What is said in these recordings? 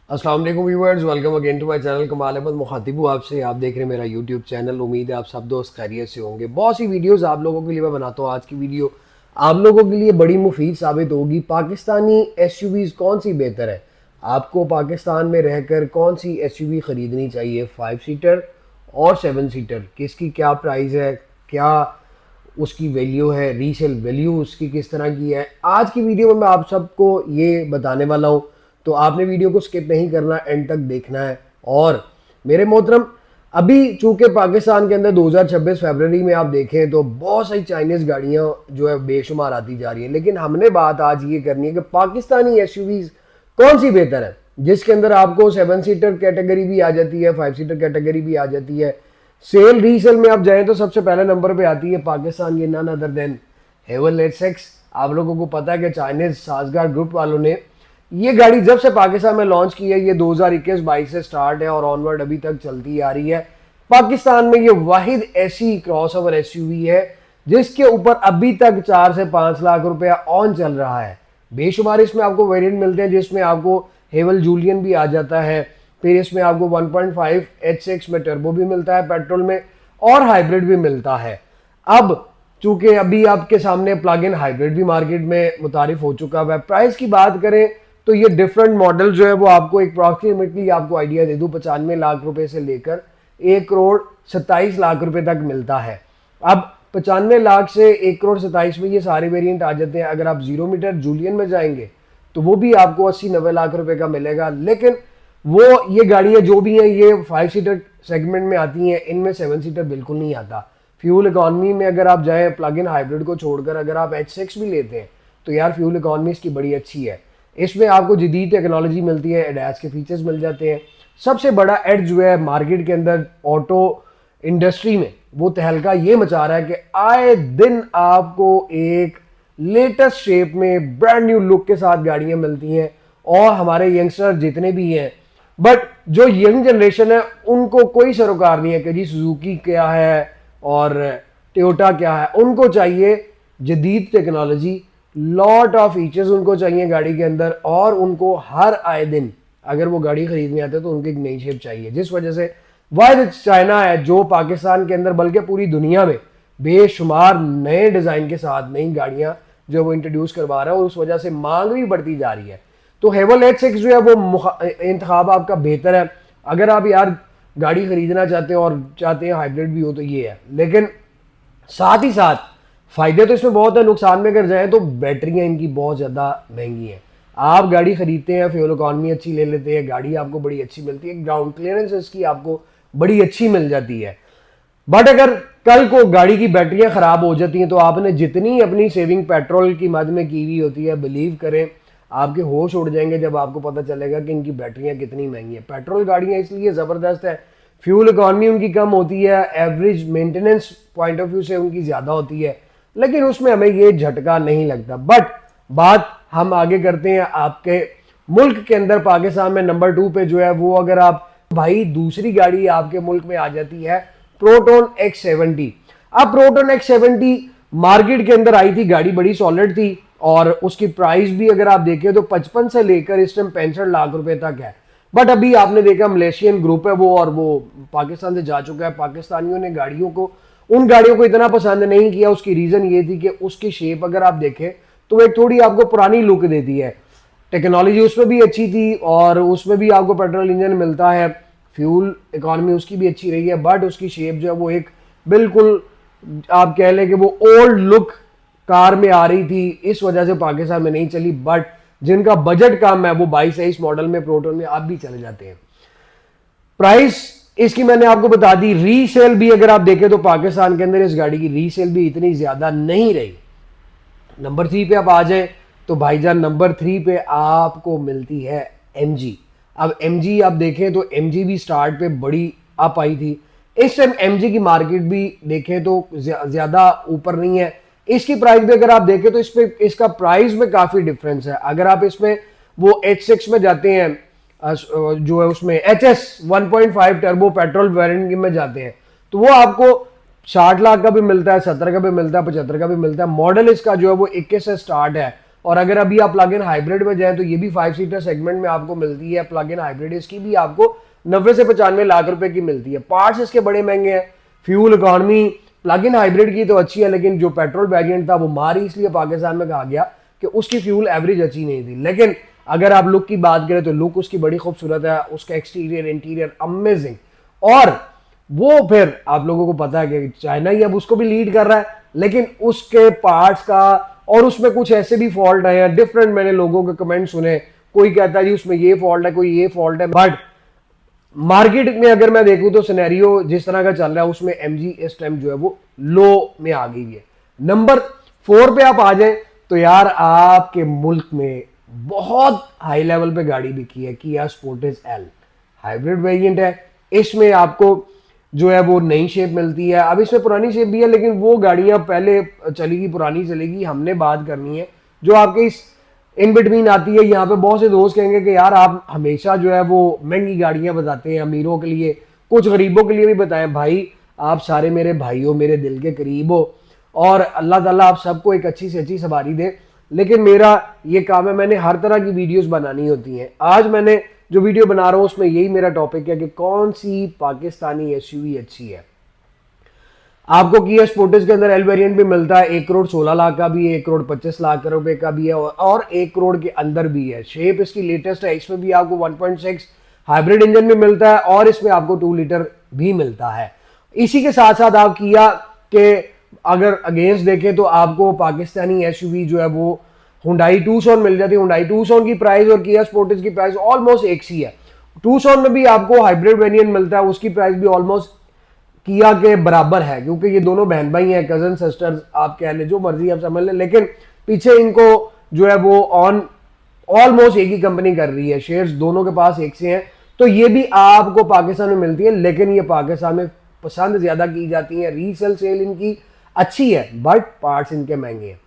अस्सलाम वालेकुम viewers, welcome again to my channel. Kamal Ahmed मुखातिब हूँ आपसे। आप देख रहे हैं मेरा यूट्यूब चैनल। उम्मीद है आप सब दोस्त खैरियत से होंगे। बहुत सी वीडियोस आप लोगों के लिए मैं बनाता हूँ। आज की वीडियो आप लोगों के लिए बड़ी मुफीद साबित होगी। पाकिस्तानी एसयूवीज कौन सी बेहतर है, आपको पाकिस्तान में रहकर कौन सी एसयूवी ख़रीदनी चाहिए, 5 सीटर और 7 सीटर, किसकी क्या प्राइस है, क्या उसकी वैल्यू है, रीसेल वैल्यू उसकी किस तरह की है। आज की वीडियो में मैं आप सबको ये बताने वाला हूँ, तो आपने वीडियो को स्किप नहीं करना, एंड तक देखना है। और मेरे मोहतरम, अभी चूंकि पाकिस्तान के अंदर 2026 फरवरी में आप देखें तो बहुत सारी चाइनीज़ गाड़ियाँ जो है बेशुमार आती जा रही हैं, लेकिन हमने बात आज ये करनी है कि पाकिस्तानी एसयूवीज कौन सी बेहतर है, जिसके अंदर आपको 7 सीटर कैटेगरी भी आ जाती है, 5 सीटर कैटेगरी भी आ जाती है। सेल रीसेल में आप जाएं तो सबसे पहले नंबर पे आती है पाकिस्तान की नन अदर देन हेवल एच6। आप लोगों को पता है कि चाइनीज साजगार ग्रुप वालों ने ये गाड़ी जब से पाकिस्तान में लॉन्च की है, ये 2021-22 से स्टार्ट है और ऑनवर्ड अभी तक चलती आ रही है। पाकिस्तान में ये वाहिद ऐसी क्रॉसओवर एसयूवी है जिसके ऊपर अभी तक 4 से 5 लाख रुपया ऑन चल रहा है। बेशुमार इसमें आपको वेरिएंट मिलते हैं, जिसमें आपको हेवल जूलियन भी आ जाता है, फिर इसमें आपको 1.5 H6 में टर्बो भी मिलता है पेट्रोल में, और हाइब्रिड भी मिलता है। अब चूंकि अभी आपके सामने प्लग इन हाइब्रिड भी मार्केट में मुतारिफ हो चुका है। प्राइस की बात करें तो ये डिफरेंट मॉडल जो है वो आपको एक अप्रॉक्सीमेटली आपको आइडिया दे दूं, 95 लाख रुपए से लेकर 1 करोड़ 27 लाख रुपए तक मिलता है। अब 95 लाख से 1 करोड़ 27 में ये सारे वेरिएंट आ जाते हैं। अगर आप 0 मीटर जूलियन में जाएंगे तो वो भी आपको 80-90 लाख रुपए का मिलेगा। लेकिन वो ये गाड़ियां जो भी हैं ये 5 सीटर सेगमेंट में आती हैं, इनमें 7 सीटर बिल्कुल नहीं आता। फ्यूल इकॉनमी में अगर आप जाएं, प्लग इन हाइब्रिड को छोड़कर अगर आप H6 भी लेते हैं तो यार फ्यूल इकॉनमी इसकी बड़ी अच्छी है। इसमें आपको जदीद टेक्नोलॉजी मिलती है, एडैस के फीचर्स मिल जाते हैं। सबसे बड़ा एड जो है मार्केट के अंदर ऑटो इंडस्ट्री में, वो तहलका ये मचा रहा है कि आए दिन आपको एक लेटेस्ट शेप में ब्रांड न्यू लुक के साथ गाड़ियां मिलती हैं। और हमारे यंगस्टर जितने भी हैं, बट जो यंग जनरेशन है उनको कोई सरोकार नहीं है कि जी सुजुकी क्या है और टोयोटा क्या है। उनको चाहिए जदीद टेक्नोलॉजी, लॉट ऑफ फीचर्स उनको चाहिए गाड़ी के अंदर, और उनको हर आए दिन अगर वो गाड़ी खरीदने आते हैं तो उनको एक नई शेप चाहिए। जिस वजह से वाहिद चाइना है जो पाकिस्तान के अंदर बल्कि पूरी दुनिया में बेशुमार नए डिज़ाइन के साथ नई गाड़ियां जो वो इंट्रोड्यूस करवा रहा है, और उस वजह से मांग भी बढ़ती जा रही है। तो हेवल H6 जो है वो इंतखाब आपका बेहतर है अगर आप यार गाड़ी खरीदना चाहते हैं और चाहते हैं हाइब्रिड भी हो तो ये है। लेकिन साथ ही साथ फायदे तो इसमें बहुत है, नुकसान में अगर जाए तो बैटरियां इनकी बहुत ज़्यादा महंगी हैं। आप गाड़ी खरीदते हैं, फ्यूल इकॉनमी अच्छी ले लेते हैं, गाड़ी आपको बड़ी अच्छी मिलती है, ग्राउंड क्लियरेंस इसकी आपको बड़ी अच्छी मिल जाती है। बट अगर कल को गाड़ी की बैटरियां ख़राब हो जाती हैं तो आपने जितनी अपनी सेविंग पेट्रोल की मद में की हुई होती है, बिलीव करें आपके होश उड़ जाएंगे जब आपको पता चलेगा कि इनकी बैटरियां कितनी महंगी हैं। पेट्रोल गाड़ियां इसलिए ज़बरदस्त है, फ्यूल इकॉनमी उनकी कम होती है, average maintenance point of view से उनकी ज़्यादा होती है, लेकिन उसमें हमें ये झटका नहीं लगता। बट बात हम आगे करते हैं आपके मुल्क के अंदर। पाकिस्तान में नंबर 2 पे जो है वो, अगर आप भाई दूसरी गाड़ी आपके मुल्क में आ जाती है प्रोटॉन X70। अब प्रोटॉन X70 मार्केट के अंदर आई थी, गाड़ी बड़ी सॉलिड थी, और उसकी प्राइस भी अगर आप देखें तो 55 से लेकर इस टाइम 65 लाख रुपए तक है। बट अभी आपने देखा मलेशियन ग्रुप है वो, और वो पाकिस्तान से जा चुका है। पाकिस्तानियों ने गाड़ियों को, उन गाड़ियों को इतना पसंद नहीं किया। उसकी रीजन ये थी कि उसकी शेप अगर आप देखें तो एक थोड़ी आपको पुरानी लुक देती है। टेक्नोलॉजी उसमें भी अच्छी थी और उसमें भी आपको पेट्रोल इंजन मिलता है, फ्यूल इकॉनमी उसकी भी अच्छी रही है, बट उसकी शेप जो है वो एक बिल्कुल आप कह लें कि वो ओल्ड लुक कार में आ रही थी, इस वजह से पाकिस्तान में नहीं चली। बट जिनका बजट कम है वो 22-23 मॉडल में प्रोटॉन में आप भी चले जाते हैं। प्राइस इसकी मैंने आपको बता दी। रीसेल भी अगर आप देखें तो पाकिस्तान के अंदर इस गाड़ी की रीसेल भी इतनी ज्यादा नहीं रही। नंबर 3 पे आप आ जाए तो भाईजान नंबर 3 पे आपको मिलती है MG। अब MG आप देखें तो MG भी स्टार्ट पे बड़ी अप आई थी। इस टाइम MG की मार्केट भी देखें तो ज्यादा ऊपर नहीं है। इसकी प्राइस भी अगर आप देखें तो इसमें इसका प्राइस में काफी डिफरेंस है। अगर आप इसमें वो H6 में जाते हैं, जो है उसमें HS 1.5 टर्बो पेट्रोल वेरिएंट में जाते हैं तो वो आपको 60 लाख का भी मिलता है, 70 का भी मिलता है, 75 का भी मिलता है। मॉडल इसका जो है वो 21 से स्टार्ट है और अगर अभी आप प्लग इन हाइब्रिड में जाएं तो ये भी 5 सीटर सेगमेंट में आपको मिलती है प्लग इन हाइब्रिड, इसकी भी आपको 90 से 95 लाख रुपए की मिलती है। पार्ट्स इसके बड़े महंगे हैं। Fuel economy plug in hybrid की तो अच्छी है, लेकिन जो पेट्रोल वेरिएंट था वो मार ही इसलिए पाकिस्तान में कहा गया कि उसकी फ्यूल एवरेज अच्छी नहीं थी। लेकिन अगर आप लुक की बात करें तो लुक उसकी बड़ी खूबसूरत है, उसका एक्सटीरियर इंटीरियर अमेजिंग। और वो फिर आप लोगों को पता है कि चाइना ही अब उसको भी लीड कर रहा है, लेकिन उसके पार्ट्स का और उसमें कुछ ऐसे भी फॉल्ट आए हैं डिफरेंट। मैंने लोगों के कमेंट सुने, कोई कहता है जी उसमें ये फॉल्ट है, कोई ये फॉल्ट है, बट मार्केट में अगर मैं देखूं तो सिनेरियो जिस तरह का चल रहा है उसमें एमजी इस टाइम जो है वो लो में आ गई है। नंबर 4 पे आप आ जाए तो यार आपके मुल्क में बहुत हाई लेवल पे गाड़ी बिकी है, किया स्पोर्टेज एल हाइब्रिड वेरिएंट है। इसमें आपको जो है वो नई शेप मिलती है, अब इसमें पुरानी शेप भी है, लेकिन वो गाड़ियां पहले चलेगी पुरानी चलेगी। हमने बात करनी है जो आपके इस इन बिटवीन आती है। यहाँ पे बहुत से दोस्त कहेंगे कि यार आप हमेशा जो है वो महंगी गाड़ियां बताते हैं, अमीरों के लिए, कुछ गरीबों के लिए भी बताएं। भाई आप सारे मेरे भाई हो, मेरे दिल के करीब हो, और अल्लाह ताला आप सबको एक अच्छी से अच्छी सवारी दे। लेकिन मेरा ये काम है, मैंने हर तरह की वीडियोस बनानी होती हैं। आज मैंने जो वीडियो बना रहा हूँ उसमें यही मेरा टॉपिक है कि कौन सी पाकिस्तानी एसयूवी अच्छी है। आपको किया स्पोर्टेज के अंदर एल वेरिएंट भी मिलता है, 1,16,00,000 का भी है, 1,25,00,000 रुपए का भी है, और 1 करोड़ के अंदर भी है। शेप इसकी लेटेस्ट है, इसमें भी आपको 1.6 हाइब्रिड इंजन भी मिलता है और इसमें आपको 2 लीटर भी मिलता है। इसी के साथ साथ आप किया के अगर अगेंस्ट देखें तो आपको पाकिस्तानी एसयूवी जो है वो हुंडई टूसॉन मिल जाती है। हुंडई टूसॉन की प्राइस और किया स्पोर्टेज की प्राइस ऑलमोस्ट एक सी है। टूसॉन में भी आपको हाइब्रिड वेरिएंट मिलता है, उसकी प्राइस भी ऑलमोस्ट किया के बराबर है, क्योंकि ये दोनों बहन भाई हैं, कजन सिस्टर्स, आप कह ले जो मर्जी आप समझ लें, लेकिन पीछे इनको जो है वो ऑन ऑलमोस्ट एक ही कंपनी कर रही है, शेयर्स दोनों के पास एक से हैं। तो ये भी आपको पाकिस्तान में मिलती है, लेकिन ये पाकिस्तान में पसंद ज्यादा की जाती है। रीसेल सेल इनकी अच्छी है, बट पार्ट्स इनके महंगे हैं।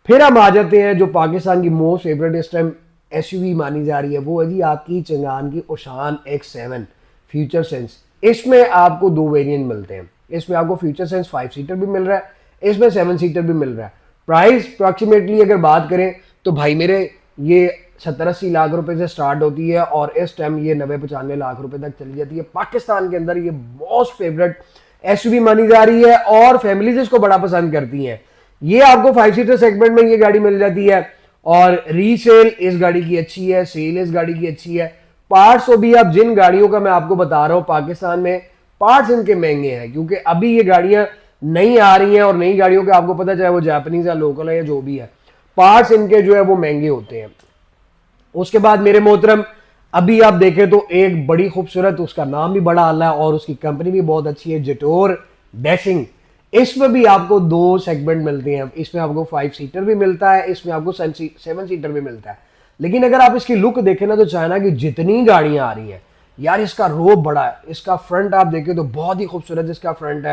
फिर हम आ जाते हैं जो पाकिस्तान की मोस्ट फेवरेट इस टाइम एसयूवी मानी जा रही है, वो है जी आपकी चंगान की ओशान X7 फ्यूचर सेंस। इसमें आपको 2 वेरिएंट मिलते हैं। इसमें आपको फ्यूचर सेंस 5 सीटर भी मिल रहा है, इसमें 7 सीटर भी मिल रहा है। प्राइस अप्रॉक्सीमेटली अगर बात करें तो भाई मेरे ये 70-80 लाख रुपए से स्टार्ट होती है और इस टाइम ये 90-95 लाख रुपए तक चली जाती है। पाकिस्तान के अंदर ये मोस्ट फेवरेट एसयूवी मानी जा रही है और फैमिलीज इसको बड़ा पसंद करती हैं। ये आपको 5 सीटर सेगमेंट में ये गाड़ी मिल जाती है और रीसेल इस गाड़ी की अच्छी है, सेल इस गाड़ी की अच्छी है। पार्ट्स तो भी अब जिन गाड़ियों का मैं आपको बता रहा हूं पाकिस्तान में पार्ट्स इनके महंगे हैं, क्योंकि अभी ये गाड़ियां नई आ रही हैं और नई गाड़ियों के आपको पता चाहे वो जापानीज या लोकल है या जो भी है, पार्ट्स इनके जो है वो महंगे होते हैं। उसके बाद मेरे मोहतरम अभी आप देखें तो एक बड़ी खूबसूरत, उसका नाम भी बड़ा आला है और उसकी कंपनी भी बहुत अच्छी है, जेटोर डैशिंग। इसमें भी आपको 2 सेगमेंट मिलते हैं। इसमें आपको 5 सीटर भी मिलता है, इसमें आपको 7 सीटर भी मिलता है। लेकिन अगर आप इसकी लुक देखें ना तो चाइना की जितनी गाड़ियां आ रही हैं यार, इसका रोब बड़ा है, इसका फ्रंट आप देखें तो बहुत ही खूबसूरत इसका फ्रंट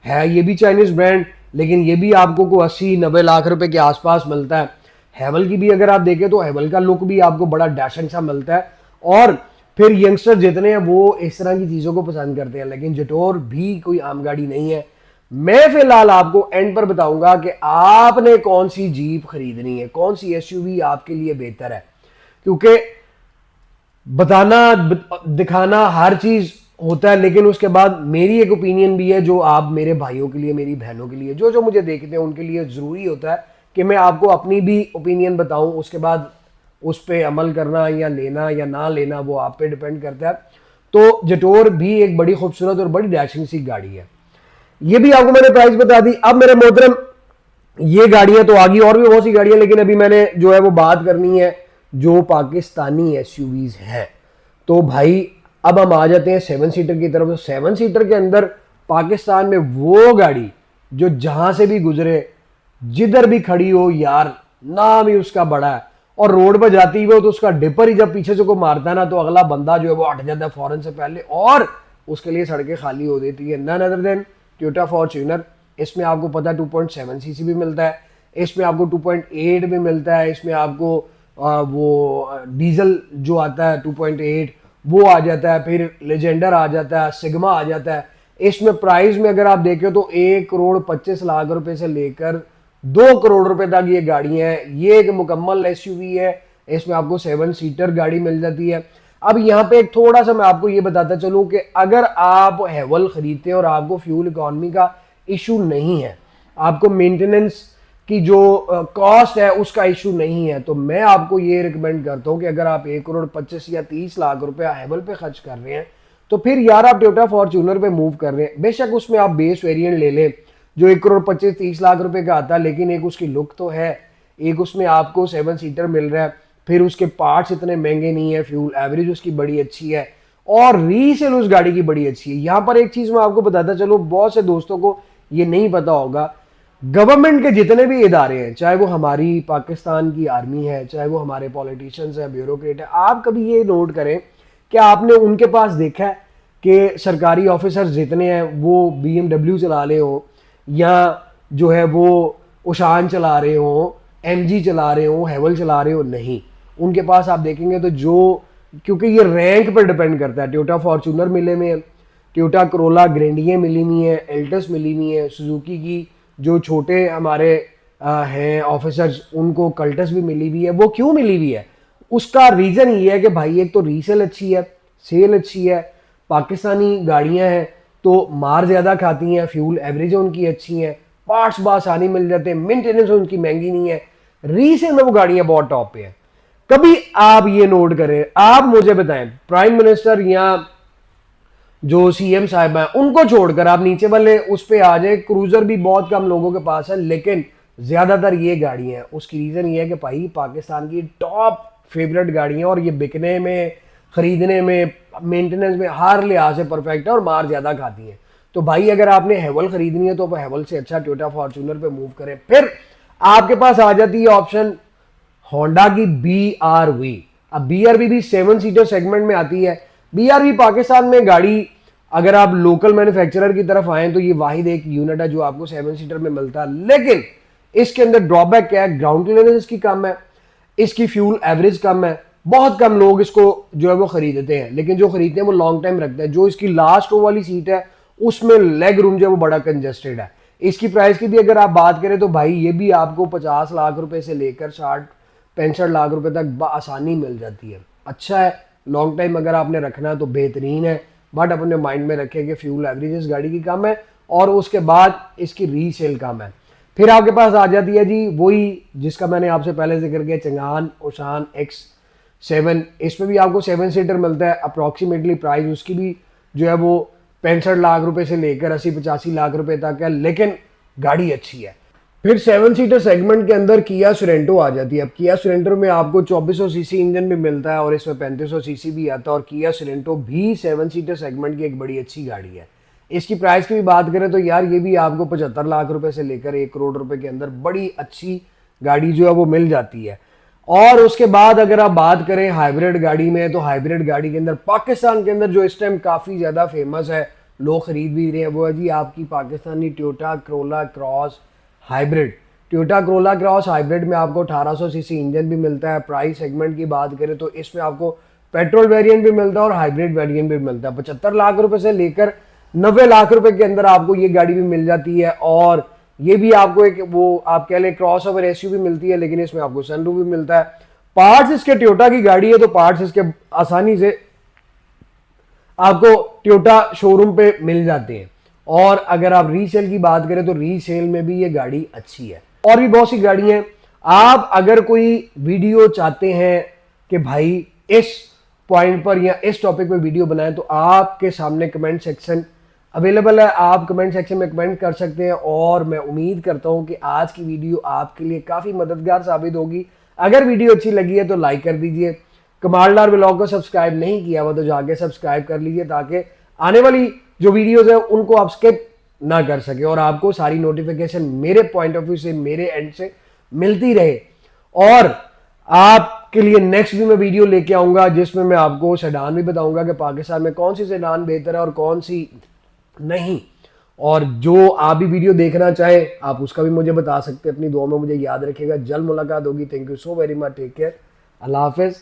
है ये भी चाइनीज ब्रांड, लेकिन ये भी आपको को 80-90 लाख रुपए के आसपास मिलता है। हैवल की भी अगर आप देखें तो हैवल का लुक भी आपको बड़ा डैशिंग सा मिलता है। और फिर यंगस्टर जितने हैं वो इस तरह की चीजों को पसंद करते हैं, लेकिन जेटोर भी कोई आम गाड़ी नहीं है। मैं फिलहाल आपको एंड पर बताऊंगा कि आपने कौन सी जीप खरीदनी है, कौन सी एसयूवी आपके लिए बेहतर है, क्योंकि बताना दिखाना हर चीज होता है, लेकिन उसके बाद मेरी एक ओपिनियन भी है जो आप मेरे भाइयों के लिए, मेरी बहनों के लिए, जो जो मुझे देखते हैं उनके लिए जरूरी होता है कि मैं आपको अपनी भी ओपिनियन बताऊं। उसके बाद उस पर अमल करना या लेना या ना लेना वो आप पे डिपेंड करता है। तो जेटोर भी एक बड़ी खूबसूरत और बड़ी डैशिंग सी गाड़ी है। ये भी आपको मैंने प्राइस बता दी। अब मेरे मोहतरम ये गाड़ियां तो आगे और भी बहुत सी गाड़ियां, लेकिन अभी मैंने जो है वो बात करनी है जो पाकिस्तानी एसयूवीज हैं। तो भाई अब हम आ जाते हैं 7 सीटर की तरफ। 7 सीटर के अंदर पाकिस्तान में वो गाड़ी जो जहां से भी गुजरे, जिधर भी खड़ी हो यार, नाम ही उसका बड़ा है, और रोड पर जाती हुई तो उसका डिपर ही जब पीछे से को मारता है ना तो अगला बंदा जो है वो हट जाता है फौरन से पहले, और उसके लिए सड़कें खाली हो देती है। None other than Toyota Fortuner. इसमें आपको पता है 2.7 सीसी भी मिलता है, इसमें आपको 2.8 भी मिलता है, इसमें आपको वो डीजल जो आता है 2.8 वो आ जाता है, फिर लेजेंडर आ जाता है, सिग्मा आ जाता है। इसमें प्राइस में अगर आप देखें तो 1,25,00,000 रुपए से लेकर 2 करोड़ रुपए तक ये गाड़ियां हैं। ये एक मुकम्मल एसयूवी है, इसमें आपको 7 सीटर गाड़ी मिल जाती है। अब यहाँ पे एक थोड़ा सा मैं आपको ये बताता चलूं कि अगर आप हैवल खरीदते हैं और आपको फ्यूल इकॉनमी का इशू नहीं है, आपको मेंटेनेंस की जो कॉस्ट है उसका इशू नहीं है, तो मैं आपको ये रिकमेंड करता हूँ कि अगर आप 1 करोड़ 25 या 30 लाख रुपया हैवल पे खर्च कर रहे हैं तो फिर यार आप टोयोटा फॉर्च्यूनर पे मूव कर रहे हैं। बेशक उसमें आप बेस वेरिएंट ले लें जो 1 करोड़ 25-30 लाख रुपए का आता है, लेकिन एक उसकी लुक तो है, एक उसमें आपको 7 सीटर मिल रहा है, फिर उसके पार्ट्स इतने महंगे नहीं है, फ्यूल एवरेज उसकी बड़ी अच्छी है और रीसेल उस गाड़ी की बड़ी अच्छी है। यहाँ पर एक चीज मैं आपको बताता चलूँ, बहुत से दोस्तों को ये नहीं पता होगा, गवर्नमेंट के जितने भी इदारे हैं, चाहे वो हमारी पाकिस्तान की आर्मी है, चाहे वो हमारे पॉलिटिशियंस हैं, ब्यूरोक्रेट है, आप कभी ये नोट करें कि आपने उनके पास देखा है कि सरकारी ऑफिसर्स जितने हैं वो BMW चला रहे हो या जो है वो उशान चला रहे हो, MG चला रहे हो, हैवल चला रहे हो? नहीं, उनके पास आप देखेंगे तो जो, क्योंकि ये रैंक पर डिपेंड करता है, टोयोटा फॉर्च्यूनर मिले हुए हैं, टोयोटा करोला ग्रैंडिए मिली हुई है, एल्टस मिली हुई है, सुजुकी की जो छोटे हमारे हैं ऑफिसर्स उनको कल्टस भी मिली हुई है। वो क्यों मिली हुई है? उसका रीजन ये है कि भाई एक तो रीसेल अच्छी है, सेल अच्छी है, पाकिस्तानी गाड़ियां हैं तो मार ज्यादा खाती हैं, फ्यूल एवरेज उनकी अच्छी है, पार्ट्स बासानी मिल जाते हैं, मेंटेनेंस उनकी महंगी नहीं है, रीसेल में वो गाड़ियां बहुत टॉप पे है। कभी आप ये नोट करें, आप मुझे बताएं प्राइम मिनिस्टर या जो CM साहब हैं उनको छोड़कर आप नीचे वाले उस पे आ जाए, क्रूजर भी बहुत कम लोगों के पास है लेकिन ज्यादातर ये गाड़ी है। उसकी रीजन ये है कि भाई पाकिस्तान की टॉप फेवरेट गाड़ी है और ये बिकने में, खरीदने में, मेंटेनेंस में हर लिहाज से परफेक्ट है और मार ज्यादा खाती है। तो भाई अगर आपने हैवल खरीदनी है तो हैवल से अच्छा टोयोटा फॉर्च्यूनर पे मूव करें। फिर आपके पास आ जाती है ऑप्शन होंडा की BRV। अब BRV भी 7 सीटर सेगमेंट में आती है। BRV पाकिस्तान में गाड़ी, अगर आप लोकल मैन्युफैक्चरर की तरफ आए तो ये वाहिद एक यूनिट है जो आपको 7 सीटर में मिलता है, लेकिन इसके अंदर ड्रॉबैक क्या है? ग्राउंड क्लियरेंस इसकी कम है, इसकी फ्यूल एवरेज कम है, बहुत कम लोग इसको जो है वो खरीदते हैं, लेकिन जो खरीदते हैं वो लॉन्ग टाइम रखते हैं। जो इसकी लास्ट रो वाली सीट है उसमें लेग रूम जो है वो बड़ा कंजेस्टेड है। इसकी प्राइस की भी अगर आप बात करें तो भाई ये भी आपको 50 लाख रुपए से लेकर 60-65 लाख रुपए तक आसानी मिल जाती है। अच्छा है, लॉन्ग टाइम अगर आपने रखना है तो बेहतरीन है, बट अपने माइंड में रखें कि फ्यूल एवरेज इस गाड़ी की कम है और उसके बाद इसकी रीसेल कम है। फिर आपके पास आ जाती है जी वही जिसका मैंने आपसे पहले जिक्र किया, चंगान ओशान X7। इसमें भी आपको 7 सीटर मिलता है। अप्रॉक्सीमेटली प्राइस उसकी भी जो है वो 65 लाख रुपए से लेकर 80-85 लाख रुपए तक है, लेकिन गाड़ी अच्छी है। फिर 7 सीटर सेगमेंट के अंदर किया सोरेंटो आ जाती है। अब किया सोरेंटो में आपको 2400 सीसी इंजन भी मिलता है और इसमें 3500 सीसी भी आता है, और किया सोरेंटो भी 7 सीटर सेगमेंट की एक बड़ी अच्छी गाड़ी है। इसकी प्राइस की भी बात करें तो यार ये भी आपको 75 लाख रुपए से लेकर 1 करोड़ रुपए के अंदर बड़ी अच्छी गाड़ी जो है वो मिल जाती है। और उसके बाद अगर आप बात करें हाइब्रिड गाड़ी में, तो हाइब्रिड गाड़ी के अंदर पाकिस्तान के अंदर जो इस टाइम काफ़ी ज़्यादा फेमस है, लोग खरीद भी रहे हैं, वो है जी आपकी Pakistani Toyota Corolla cross hybrid. Toyota Corolla cross hybrid में आपको 1800 सीसी इंजन भी मिलता है। प्राइस सेगमेंट की बात करें तो इसमें आपको पेट्रोल वेरिएंट भी मिलता है और हाइब्रिड वेरिएंट भी मिलता है। 75 लाख रुपए से लेकर 90 लाख रुपए के अंदर आपको ये गाड़ी भी मिल जाती है, और ये भी आपको एक वो आप कह लें क्रॉस ओवर एसयूवी मिलती है, लेकिन इसमें आपको सनरूफ भी मिलता है। पार्ट्स इसके टोयोटा की गाड़ी है तो पार्ट्स इसके आसानी से आपको टोयोटा शोरूम पे मिल जाते हैं। और अगर आप रीसेल की बात करें तो रीसेल में भी ये गाड़ी अच्छी है। और भी बहुत सी गाड़ी हैं। आप अगर कोई वीडियो चाहते हैं कि भाई इस पॉइंट पर या इस टॉपिक पर वीडियो बनाएं तो आपके सामने कमेंट सेक्शन अवेलेबल है, आप कमेंट सेक्शन में कमेंट कर सकते हैं। और मैं उम्मीद करता हूं कि आज की वीडियो आपके लिए काफ़ी मददगार साबित होगी। अगर वीडियो अच्छी लगी है तो लाइक कर दीजिए। कमालदार व्लॉग को सब्सक्राइब नहीं किया हुआ तो जाके सब्सक्राइब कर लीजिए, ताकि आने वाली जो वीडियोस है उनको आप स्किप ना कर सके और आपको सारी नोटिफिकेशन मेरे पॉइंट ऑफ व्यू से, मेरे एंड से मिलती रहे। और आपके लिए नेक्स्ट भी मैं वीडियो लेके आऊंगा जिसमें मैं आपको सेडान भी बताऊंगा कि पाकिस्तान में कौन सी सेडान बेहतर है और कौन सी नहीं। और जो आप भी वीडियो देखना चाहे आप उसका भी मुझे बता सकते हैं। अपनी दुआ में मुझे याद रखिएगा। जल्द मुलाकात होगी। Thank you so very much. Take care. अल्लाह हाफिज।